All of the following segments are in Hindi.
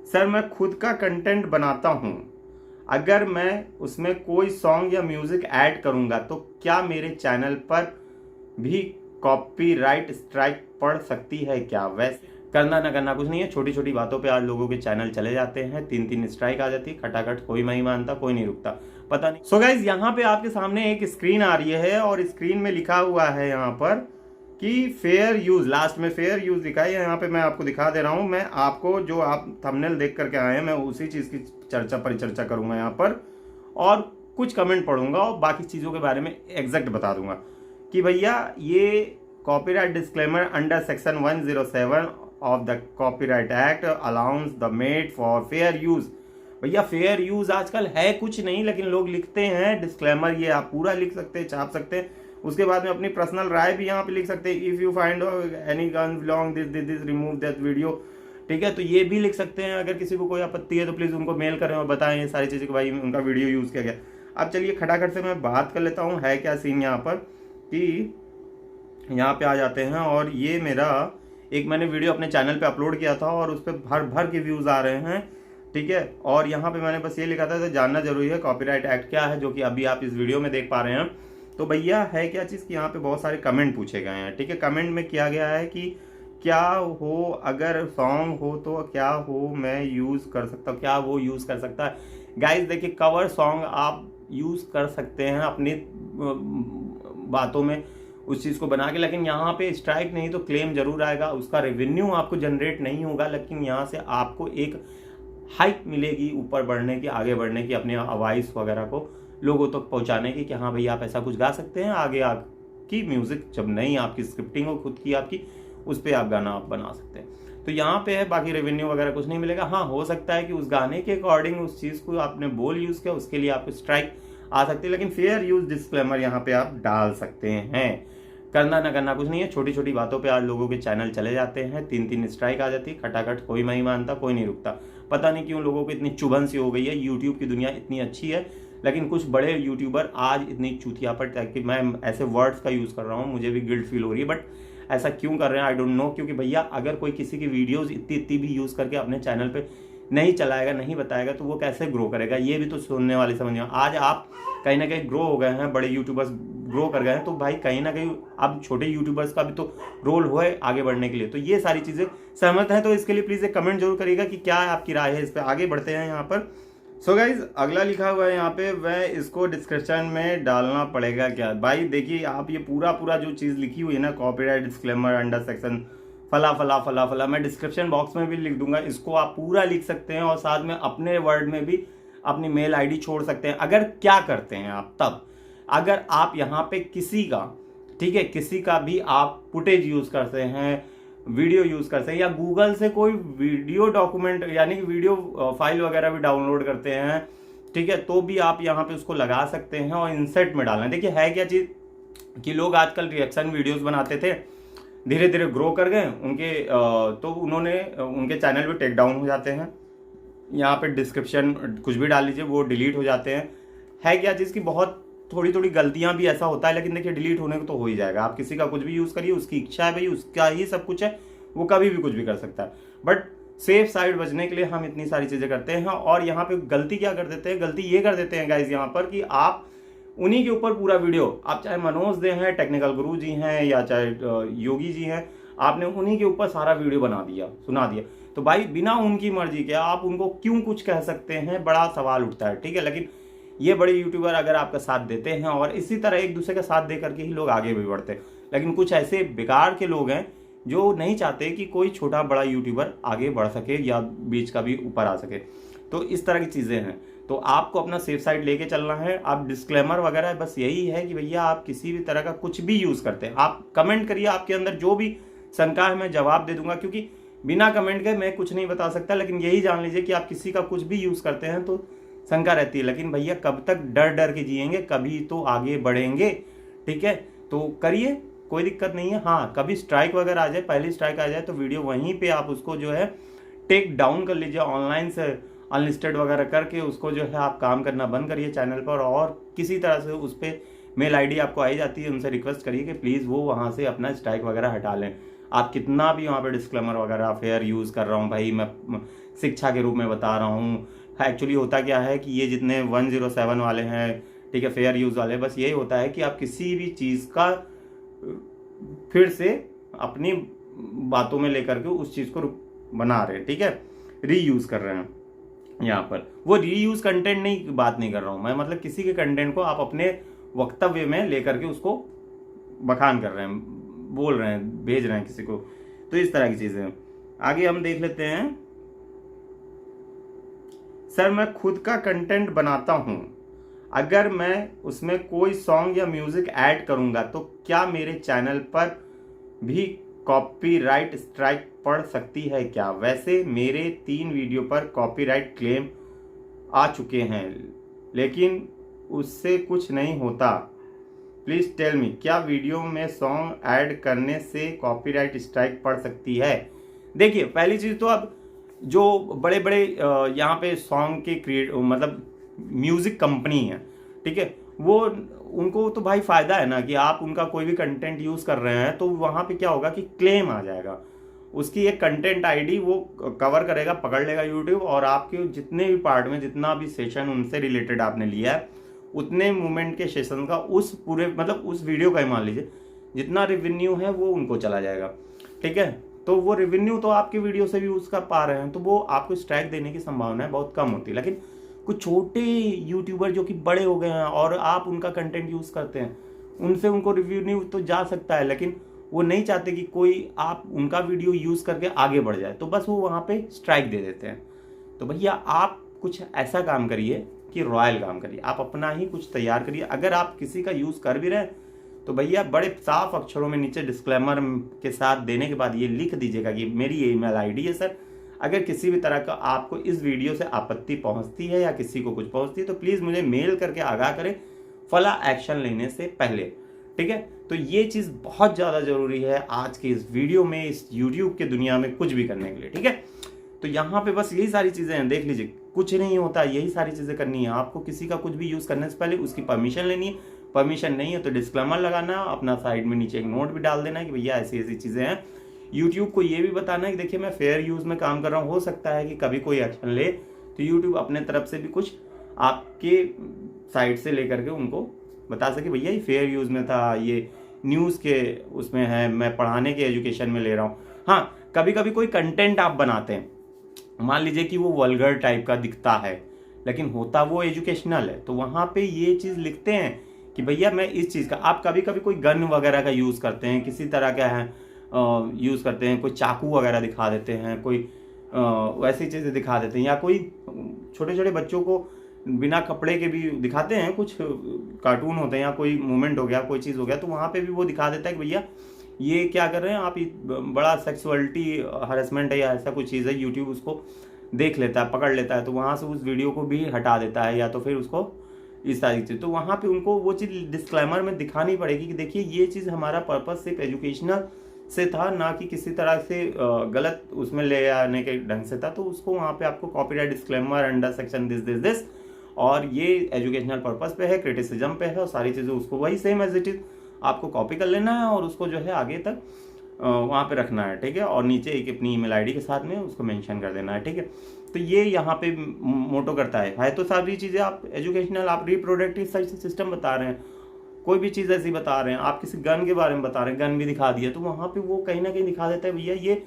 सर मैं खुद का कंटेंट बनाता हूँ, अगर मैं उसमें कोई सॉन्ग या म्यूजिक ऐड करूँगा तो क्या मेरे चैनल पर भी कॉपीराइट स्ट्राइक पड़ सकती है क्या? वैसे करना ना करना कुछ नहीं है, छोटी छोटी बातों पे आज लोगों के चैनल चले जाते हैं, 3-3 स्ट्राइक आ जाती है, खटाखट कोई नहीं मानता, कोई नहीं रुकता, पता नहीं। सो गाइज यहाँ पे आपके सामने एक स्क्रीन आ रही है और स्क्रीन में लिखा हुआ है यहाँ पर कि फेयर यूज, लास्ट में फेयर यूज लिखा है। यहाँ पे मैं आपको दिखा दे रहा हूँ, मैं आपको जो आप थंबनेल देख करके आए हैं मैं उसी चीज की परिचर्चा करूंगा यहाँ पर, और कुछ कमेंट पढ़ूंगा और बाकी चीजों के बारे में एग्जैक्ट बता दूंगा कि भैया ये copyright disclaimer under section 107 of the copyright act allowance the made for fair use. भैया फेयर यूज आजकल है कुछ नहीं, लेकिन लोग लिखते हैं डिस्क्लेमर, ये आप पूरा लिख सकते हैं, छाप सकते हैं, उसके बाद में अपनी पर्सनल राय भी यहाँ पे लिख सकते हैं। If you find any gun belong this remove that video, ठीक है, तो ये भी लिख सकते हैं। अगर किसी को कोई आपत्ति है तो प्लीज उनको मेल करें और बताएं ये सारी चीजें कि भाई उनका वीडियो यूज किया गया। अब चलिए खटाखट से मैं बात कर लेता हूँ है क्या सीन यहाँ पर, कि यहाँ पे आ जाते हैं और ये मेरा एक मैंने वीडियो अपने चैनल पे अपलोड किया था और उस पर भर भर के व्यूज आ रहे हैं, ठीक है। और यहाँ पे मैंने बस ये लिखा था तो जानना जरूरी है कॉपीराइट एक्ट क्या है, जो कि अभी आप इस वीडियो में देख पा रहे हैं। तो भैया है क्या चीज़ कि यहाँ पे बहुत सारे कमेंट पूछे गए हैं, ठीक है। कमेंट में किया गया है कि क्या हो अगर सॉन्ग हो तो क्या हो मैं यूज़ कर सकता हूँ, क्या वो यूज़ कर सकता है। गाइज देखिए कवर सॉन्ग आप यूज़ कर सकते हैं अपनी बातों में उस चीज़ को बना के, लेकिन यहाँ पे स्ट्राइक नहीं तो क्लेम जरूर आएगा, उसका रेवेन्यू आपको जनरेट नहीं होगा, लेकिन यहाँ से आपको एक हाइप मिलेगी ऊपर बढ़ने की, आगे बढ़ने की, अपने आवाज़ वगैरह को लोगों तक तो पहुँचाने की कि हाँ भैया आप ऐसा कुछ गा सकते हैं। आगे आपकी म्यूज़िक जब नहीं आपकी स्क्रिप्टिंग हो खुद की आपकी, उस पर आप गाना आप बना सकते हैं। तो यहाँ पे है, बाकी रेवेन्यू वगैरह कुछ नहीं मिलेगा। हाँ हो सकता है कि उस गाने के अकॉर्डिंग उस चीज़ को आपने बोल यूज़ किया, उसके लिए आपको स्ट्राइक आ सकती है, लेकिन फेयर यूज डिस्क्लेमर यहाँ पे आप डाल सकते हैं। करना ना करना कुछ नहीं है, छोटी छोटी बातों पे आज लोगों के चैनल चले जाते हैं, 3-3 स्ट्राइक आ जाती है, खटाखट कोई नहीं मानता, कोई नहीं रुकता, पता नहीं क्यों लोगों को इतनी चुभन सी हो गई है। यूट्यूब की दुनिया इतनी अच्छी है, लेकिन कुछ बड़े यूट्यूबर आज इतनी चूतिया पर, कि मैं ऐसे वर्ड्स का यूज़ कर रहा हूँ, मुझे भी गिल्ट फील हो रही है, बट ऐसा क्यों कर रहे हैं आई डोंट नो। क्योंकि भैया अगर कोई किसी की वीडियोज़ इतनी भी यूज़ करके अपने चैनल पर नहीं चलाएगा, नहीं बताएगा, तो वो कैसे ग्रो करेगा, ये भी तो सुनने वाले समझ। आज आप कहीं ना कहीं ग्रो हो गए हैं, बड़े यूट्यूबर्स ग्रो कर गए हैं, तो भाई कहीं ना कहीं अब छोटे यूट्यूबर्स का भी तो रोल हुआ है आगे बढ़ने के लिए। तो ये सारी चीज़ें सहमत हैं तो इसके लिए प्लीज़ एक कमेंट जरूर करिएगा कि क्या आपकी राय है इस पर। आगे बढ़ते हैं यहाँ पर। सो गाइज अगला लिखा हुआ है यहाँ पे, वह इसको डिस्क्रिप्शन में डालना पड़ेगा क्या? भाई देखिए आप ये पूरा जो चीज़ लिखी हुई है ना, कॉपीराइट डिस्क्लेमर अंडर सेक्शन फला फला फला फला, मैं डिस्क्रिप्शन बॉक्स में भी लिख दूंगा, इसको आप पूरा लिख सकते हैं और साथ में अपने वर्ड में भी अपनी मेल आईडी छोड़ सकते हैं। अगर क्या करते हैं आप तब, अगर आप यहाँ पे किसी का, ठीक है, किसी का भी आप फुटेज यूज करते हैं, वीडियो यूज करते हैं, या गूगल से कोई वीडियो डॉक्यूमेंट यानी कि वीडियो फाइल वगैरह भी डाउनलोड करते हैं, ठीक है, तो भी आप यहाँ पे उसको लगा सकते हैं और इंसर्ट में डालना है। देखिए है क्या चीज़ कि लोग आजकल रिएक्शन वीडियोस बनाते थे, धीरे धीरे ग्रो कर गए उनके, तो उन्होंने उनके चैनल भी टेक डाउन हो जाते हैं। यहाँ पे डिस्क्रिप्शन कुछ भी डाल लीजिए वो डिलीट हो जाते हैं। है क्या चीज़ की बहुत थोड़ी गलतियाँ भी ऐसा होता है, लेकिन देखिए डिलीट होने को तो हो ही जाएगा। आप किसी का कुछ भी यूज़ करिए, उसकी इच्छा है भाई, उसका ही सब कुछ है, वो कभी भी कुछ भी कर सकता है। बट सेफ साइड बचने के लिए हम इतनी सारी चीज़ें करते हैं। और यहाँ पे गलती क्या कर देते हैं, गलती ये कर देते हैं गाइज यहाँ पर कि आप उन्हीं के ऊपर पूरा वीडियो, आप चाहे मनोज दे हैं, टेक्निकल गुरु जी हैं, या चाहे योगी जी हैं, आपने उन्हीं के ऊपर सारा वीडियो बना दिया, सुना दिया, तो भाई बिना उनकी मर्जी के आप उनको क्यों कुछ कह सकते हैं, बड़ा सवाल उठता है, ठीक है। लेकिन ये बड़े यूट्यूबर अगर आपका साथ देते हैं और इसी तरह एक दूसरे का साथ दे करके ही लोग आगे भी बढ़ते हैं। लेकिन कुछ ऐसे बेकार के लोग हैं जो नहीं चाहते कि कोई छोटा बड़ा यूट्यूबर आगे बढ़ सके या बीच का भी ऊपर आ सके। तो इस तरह की चीज़ें हैं, तो आपको अपना सेफ साइड लेके चलना है। आप डिस्क्लेमर वगैरह बस यही है कि भैया आप किसी भी तरह का कुछ भी यूज़ करते हैं, आप कमेंट करिए, आपके अंदर जो भी शंका है मैं जवाब दे दूंगा, क्योंकि बिना कमेंट के मैं कुछ नहीं बता सकता। लेकिन यही जान लीजिए कि आप किसी का कुछ भी यूज़ करते हैं तो शंका रहती है, लेकिन भैया कब तक डर डर के जिएंगे, कभी तो आगे बढ़ेंगे, ठीक है। तो करिए, कोई दिक्कत नहीं है। हाँ कभी स्ट्राइक वगैरह आ जाए, पहली स्ट्राइक आ जाए तो वीडियो वहीं पे आप उसको जो है टेक डाउन कर लीजिए, ऑनलाइन से अनलिस्टेड वगैरह करके उसको जो है आप काम करना बंद करिए चैनल पर, और किसी तरह से उस पर मेल आईडी आपको आई जाती है, उनसे रिक्वेस्ट करिए कि प्लीज़ वो वहाँ से अपना स्ट्राइक वगैरह हटा लें। आप कितना भी वहाँ पे डिस्क्लेमर वगैरह फेयर यूज़ कर रहा हूँ भाई, मैं शिक्षा के रूप में बता रहा हूँ। एक्चुअली होता क्या है कि ये जितने 107 वाले हैं, ठीक है, फेयर यूज़ वाले, बस यही होता है कि आप किसी भी चीज़ का फिर से अपनी बातों में लेकर के उस चीज़ को बना रहे हैं, ठीक है, रीयूज़ कर रहे हैं। यहाँ पर वो रीयूज़ कंटेंट नहीं, बात नहीं कर रहा हूँ मैं, मतलब किसी के कंटेंट को आप अपने वक्तव्य में लेकर के उसको बखान कर रहे हैं, बोल रहे हैं, भेज रहे हैं किसी को। तो इस तरह की चीज़ें हैं। आगे हम देख लेते हैं। सर मैं खुद का कंटेंट बनाता हूँ, अगर मैं उसमें कोई सॉन्ग या म्यूजिक ऐड करूँगा तो क्या मेरे चैनल पर भी कॉपीराइट स्ट्राइक पड़ सकती है क्या? वैसे मेरे 3 वीडियो पर कॉपीराइट क्लेम आ चुके हैं लेकिन उससे कुछ नहीं होता। प्लीज़ टेल मी, क्या वीडियो में सॉन्ग ऐड करने से कॉपीराइट स्ट्राइक पड़ सकती है? देखिए, पहली चीज़ तो अब जो बड़े बड़े यहाँ पे सॉन्ग के क्रिएट मतलब म्यूज़िक कंपनी है, ठीक है, वो उनको तो भाई फ़ायदा है ना कि आप उनका कोई भी कंटेंट यूज़ कर रहे हैं तो वहाँ पे क्या होगा कि क्लेम आ जाएगा, उसकी एक कंटेंट आईडी वो कवर करेगा, पकड़ लेगा यूट्यूब, और आपके जितने भी पार्ट में जितना भी सेशन उनसे रिलेटेड आपने लिया है उतने मोमेंट के सेशन का उस पूरे मतलब उस वीडियो का ही मान लीजिए जितना रेवेन्यू है वो उनको चला जाएगा, ठीक है। तो वो रेवेन्यू तो आपकी वीडियो से भी यूज़ कर पा रहे हैं, तो वो आपको स्ट्राइक देने की संभावना बहुत कम होती है। लेकिन कुछ छोटे यूट्यूबर जो कि बड़े हो गए हैं और आप उनका कंटेंट यूज़ करते हैं, उनसे उनको रेवेन्यू तो जा सकता है, लेकिन वो नहीं चाहते कि कोई आप उनका वीडियो यूज़ करके आगे बढ़ जाए, तो बस वो वहाँ पे स्ट्राइक दे देते हैं। तो भैया आप कुछ ऐसा काम करिए कि रॉयल काम करिए, आप अपना ही कुछ तैयार करिए। अगर आप किसी का यूज़ कर भी रहे हैं तो भैया बड़े साफ अक्षरों में नीचे डिस्क्लेमर के साथ देने के बाद ये लिख दीजिएगा कि मेरी ये ईमेल आईडी है सर, अगर किसी भी तरह का आपको इस वीडियो से आपत्ति पहुंचती है या किसी को कुछ पहुंचती है तो प्लीज़ मुझे मेल करके आगाह करें फला एक्शन लेने से पहले, ठीक है। तो ये चीज़ बहुत ज़्यादा ज़रूरी है आज के इस वीडियो में, इस यूट्यूब के दुनिया में कुछ भी करने के लिए, ठीक है। तो यहाँ पे बस यही सारी चीज़ें हैं, देख लीजिए, कुछ नहीं होता, यही सारी चीज़ें करनी है आपको। किसी का कुछ भी यूज़ करने से पहले उसकी परमिशन लेनी है, परमिशन नहीं है तो डिस्क्लेमर लगाना, अपना साइड में नीचे एक नोट भी डाल देना है कि भैया ऐसी ऐसी चीज़ें हैं। यूट्यूब को ये भी बताना है कि देखिए मैं फेयर यूज़ में काम कर रहा हूँ, हो सकता है कि कभी कोई एक्शन ले तो यूट्यूब अपने तरफ से भी कुछ आपके साइड से लेकर के उनको बता सके भैया ये फेयर यूज़ में था, ये न्यूज़ के उसमें है, मैं पढ़ाने के एजुकेशन में ले रहा हूँ। हाँ, कभी कभी कोई कंटेंट आप बनाते हैं, मान लीजिए कि वो वल्गर टाइप का दिखता है लेकिन होता वो एजुकेशनल है, तो वहाँ पे ये चीज़ लिखते हैं कि भैया मैं इस चीज़ का, आप कभी कभी कोई गन वगैरह का यूज़ करते हैं, किसी तरह का है यूज़ करते हैं, कोई चाकू वगैरह दिखा देते हैं, कोई वैसी चीज़ें दिखा देते हैं, या कोई छोटे छोटे बच्चों को बिना कपड़े के भी दिखाते हैं, कुछ कार्टून होते हैं या कोई मूवमेंट हो गया, कोई चीज़ हो गया, तो वहाँ पे भी वो दिखा देता है कि भैया ये क्या कर रहे हैं आप, बड़ा सेक्सुअलिटी हरेसमेंट है या ऐसा कुछ चीज़ है। यूट्यूब उसको देख लेता है, पकड़ लेता है, तो वहाँ से उस वीडियो को भी हटा देता है या तो फिर उसको इस सारी चीज़, तो वहाँ पे उनको वो चीज़ डिस्क्लेमर में दिखानी पड़ेगी कि देखिए ये चीज़ हमारा पर्पस सिर्फ एजुकेशनल से था, ना कि किसी तरह से गलत उसमें ले आने के ढंग से था। तो उसको वहाँ पे आपको copyright disclaimer under section this और ये एजुकेशनल पर्पस पे है, क्रिटिसिज्म पे है, और सारी चीज़ें उसको वही सेम एज इट इज़ आपको कॉपी कर लेना है और उसको जो है आगे तक वहाँ पे रखना है, ठीक है। और नीचे एक अपनी ईमेल आईडी के साथ में उसको मेंशन कर देना है, ठीक है। तो ये यहाँ पे मोटो करता है तो सारी चीज़ें आप एजुकेशनल, आप रिप्रोडक्टिव सिस्टम बता रहे हैं, कोई भी चीज़ ऐसी बता रहे हैं, आप किसी गन के बारे में बता रहे हैं, गन भी दिखा दिया, तो वहाँ पे वो कहीं ना कहीं दिखा देता है भैया ये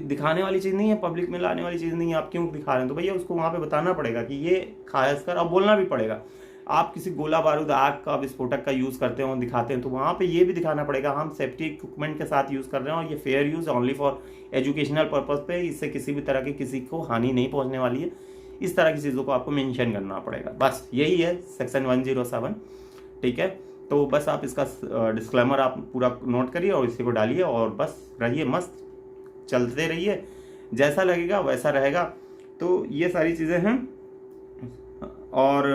दिखाने वाली चीज़ नहीं है, पब्लिक में लाने वाली चीज़ नहीं है, आप क्यों दिखा रहे हैं। तो भैया उसको वहाँ पे बताना पड़ेगा कि ये खासकर, और बोलना भी पड़ेगा। आप किसी गोला बारूद, आग का, विस्फोटक का यूज़ करते हो, दिखाते हैं, तो वहाँ पे ये भी दिखाना पड़ेगा हम सेफ्टी इक्विपमेंट के साथ यूज़ कर रहे हैं और ये fair use only for educational purpose पे, इससे किसी भी तरह की किसी को हानि नहीं पहुँचने वाली है। इस तरह की चीज़ों को आपको मेंशन करना पड़ेगा, बस यही है सेक्शन 107, ठीक है। तो बस आप इसका डिस्क्लेमर आप पूरा नोट करिए और इसी को डालिए और बस रहिए मस्त, चलते रहिए, जैसा लगेगा वैसा रहेगा। तो ये सारी चीज़ें हैं। और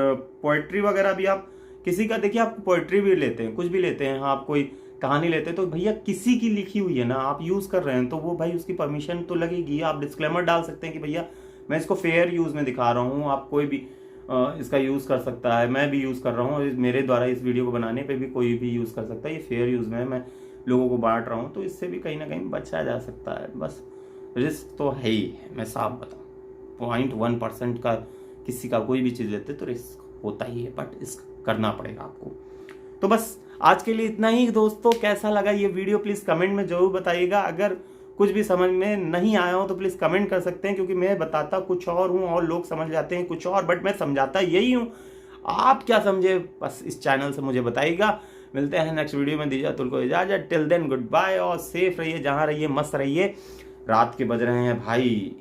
पोइट्री वगैरह भी आप किसी का, देखिए आप पोइट्री भी लेते हैं, कुछ भी लेते हैं, आप कोई कहानी लेते हैं, तो भैया किसी की लिखी हुई है ना, आप यूज़ कर रहे हैं, तो वो भाई उसकी परमिशन तो लगेगी। आप डिस्क्लेमर डाल सकते हैं कि भैया मैं इसको फेयर यूज़ में दिखा रहा हूँ, आप कोई भी इसका यूज़ कर सकता है, मैं भी यूज़ कर रहा हूँ, मेरे द्वारा इस वीडियो को बनाने पे भी कोई भी यूज़ कर सकता है, ये फेयर यूज़ में है, मैं लोगों को बांट रहा हूँ, तो इससे भी कहीं ना कहीं बचा जा सकता है। बस रिस्क तो है ही है, मैं साफ बताऊँ, 0.1% का किसी का कोई भी चीज़ लेते तो रिस्क होता ही है, बट रिस्क करना पड़ेगा आपको। तो बस आज के लिए इतना ही दोस्तों। कैसा लगा ये वीडियो प्लीज़ कमेंट में ज़रूर बताइएगा। अगर कुछ भी समझ में नहीं आया हो तो प्लीज़ कमेंट कर सकते हैं, क्योंकि मैं बताता कुछ और हूँ और लोग समझ जाते हैं कुछ और, बट मैं समझाता यही हूँ। आप क्या समझे बस इस चैनल से मुझे बताइएगा। मिलते हैं नेक्स्ट वीडियो में, दीजिए अतुल को इजाज़त। टिल देन गुड बाय, और सेफ रहिए, जहाँ रहिए मस्त रहिए। रात के बज रहे हैं भाई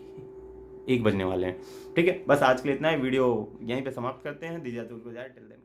1 बजने वाले हैं, ठीक है। बस आज के लिए इतना ही, वीडियो यहीं पे समाप्त करते हैं। दीजिए अतुल को इजाज़त। Till then.